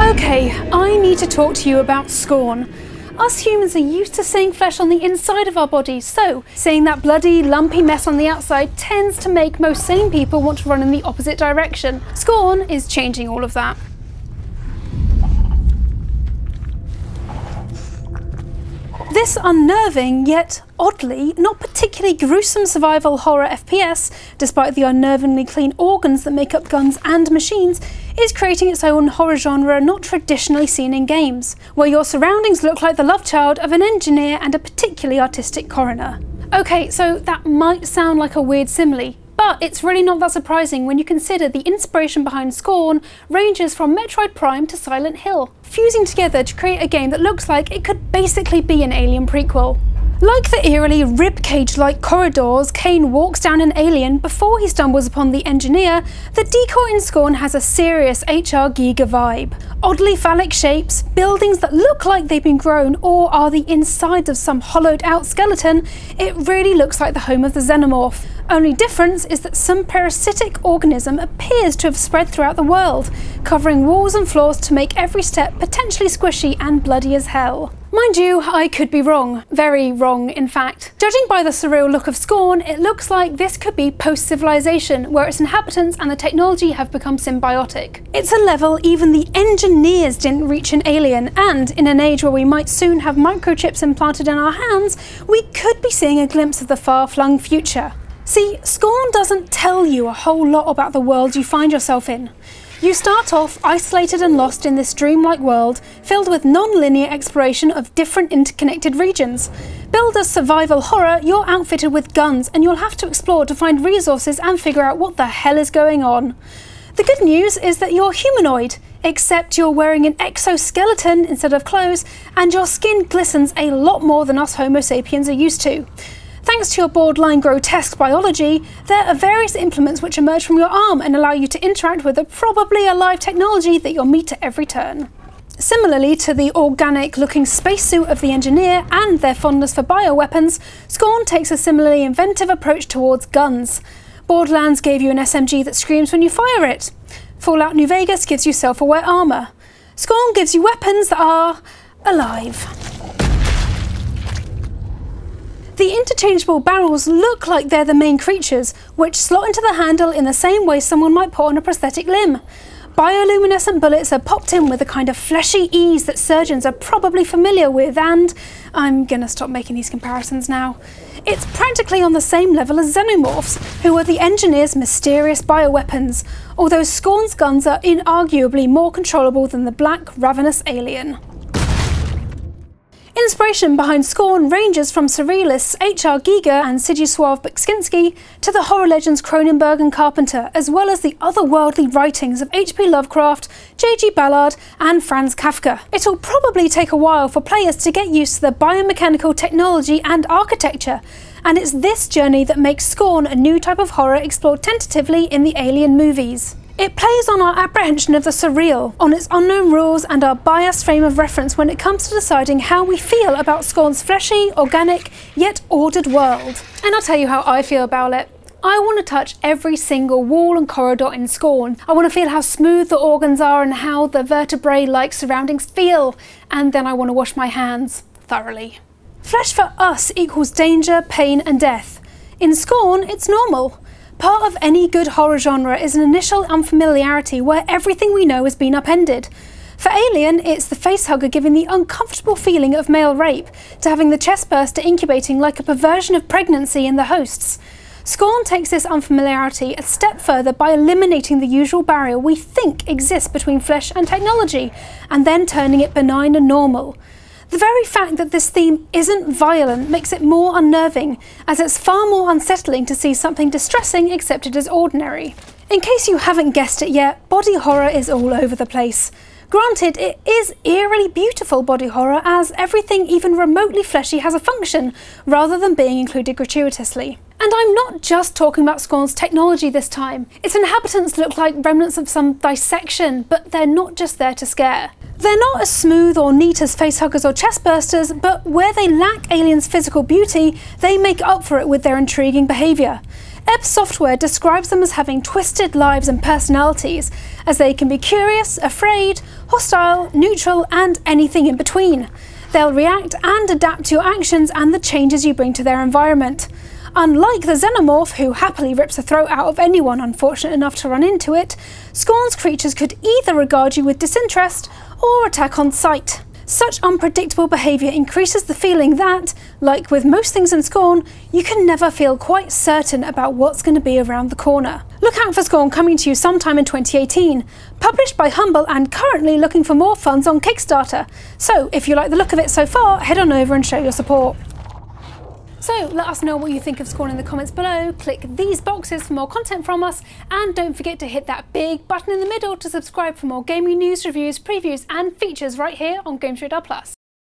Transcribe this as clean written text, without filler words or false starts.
Okay, I need to talk to you about Scorn. Us humans are used to seeing flesh on the inside of our bodies, so seeing that bloody, lumpy mess on the outside tends to make most sane people want to run in the opposite direction. Scorn is changing all of that. This unnerving, yet oddly, not particularly gruesome survival horror FPS, despite the unnervingly clean organs that make up guns and machines, is creating its own horror genre not traditionally seen in games, where your surroundings look like the love child of an engineer and a particularly artistic coroner. Okay, so that might sound like a weird simile, but it's really not that surprising when you consider the inspiration behind Scorn ranges from Metroid Prime to Silent Hill, fusing together to create a game that looks like it could basically be an Alien prequel. Like the eerily ribcage-like corridors Kane walks down in Alien before he stumbles upon the engineer, the decor in Scorn has a serious HR Giga vibe. Oddly phallic shapes, buildings that look like they've been grown or are the insides of some hollowed-out skeleton, it really looks like the home of the xenomorph. Only difference is that some parasitic organism appears to have spread throughout the world, covering walls and floors to make every step potentially squishy and bloody as hell. Mind you, I could be wrong. Very wrong, in fact. Judging by the surreal look of Scorn, it looks like this could be post-civilization, where its inhabitants and the technology have become symbiotic. It's a level even the engineers didn't reach in Alien, and in an age where we might soon have microchips implanted in our hands, we could be seeing a glimpse of the far-flung future. See, Scorn doesn't tell you a whole lot about the world you find yourself in. You start off isolated and lost in this dreamlike world, filled with non-linear exploration of different interconnected regions. Billed as survival horror, you're outfitted with guns and you'll have to explore to find resources and figure out what the hell is going on. The good news is that you're humanoid, except you're wearing an exoskeleton instead of clothes, and your skin glistens a lot more than us Homo sapiens are used to. Thanks to your borderline grotesque biology, there are various implements which emerge from your arm and allow you to interact with the probably alive technology that you'll meet at every turn. Similarly to the organic-looking spacesuit of the engineer and their fondness for bioweapons, Scorn takes a similarly inventive approach towards guns. Borderlands gave you an SMG that screams when you fire it. Fallout New Vegas gives you self-aware armour. Scorn gives you weapons that are alive. The interchangeable barrels look like they're the main creatures, which slot into the handle in the same way someone might put on a prosthetic limb. Bioluminescent bullets are popped in with a kind of fleshy ease that surgeons are probably familiar with, and I'm gonna stop making these comparisons now. It's practically on the same level as xenomorphs, who are the engineers' mysterious bioweapons, although Scorn's guns are inarguably more controllable than the black, ravenous alien. Inspiration behind Scorn ranges from surrealists H.R. Giger and Sigisław Beksinski to the horror legends Cronenberg and Carpenter, as well as the otherworldly writings of H.P. Lovecraft, J.G. Ballard and Franz Kafka. It'll probably take a while for players to get used to the biomechanical technology and architecture, and it's this journey that makes Scorn a new type of horror explored tentatively in the Alien movies. It plays on our apprehension of the surreal, on its unknown rules and our biased frame of reference when it comes to deciding how we feel about Scorn's fleshy, organic, yet ordered world. And I'll tell you how I feel about it. I want to touch every single wall and corridor in Scorn. I want to feel how smooth the organs are and how the vertebrae-like surroundings feel, and then I want to wash my hands thoroughly. Flesh for us equals danger, pain and death. In Scorn, it's normal. Part of any good horror genre is an initial unfamiliarity where everything we know has been upended. For Alien, it's the facehugger giving the uncomfortable feeling of male rape, to having the chest burster incubating like a perversion of pregnancy in the hosts. Scorn takes this unfamiliarity a step further by eliminating the usual barrier we think exists between flesh and technology, and then turning it benign and normal. The very fact that this theme isn't violent makes it more unnerving, as it's far more unsettling to see something distressing accepted as ordinary. In case you haven't guessed it yet, body horror is all over the place. Granted, it is eerily beautiful body horror, as everything even remotely fleshy has a function, rather than being included gratuitously. And I'm not just talking about Scorn's technology this time. Its inhabitants look like remnants of some dissection, but they're not just there to scare. They're not as smooth or neat as facehuggers or chestbursters, but where they lack Alien's physical beauty, they make up for it with their intriguing behaviour. Ebb Software describes them as having twisted lives and personalities, as they can be curious, afraid, hostile, neutral, and anything in between. They'll react and adapt to your actions and the changes you bring to their environment. Unlike the Xenomorph, who happily rips the throat out of anyone unfortunate enough to run into it, Scorn's creatures could either regard you with disinterest or attack on sight. Such unpredictable behaviour increases the feeling that, like with most things in Scorn, you can never feel quite certain about what's going to be around the corner. Look out for Scorn coming to you sometime in 2018, published by Humble and currently looking for more funds on Kickstarter. So if you like the look of it so far, head on over and show your support. So let us know what you think of Scorn in the comments below, click these boxes for more content from us, and don't forget to hit that big button in the middle to subscribe for more gaming news, reviews, previews and features right here on GamesRadar+.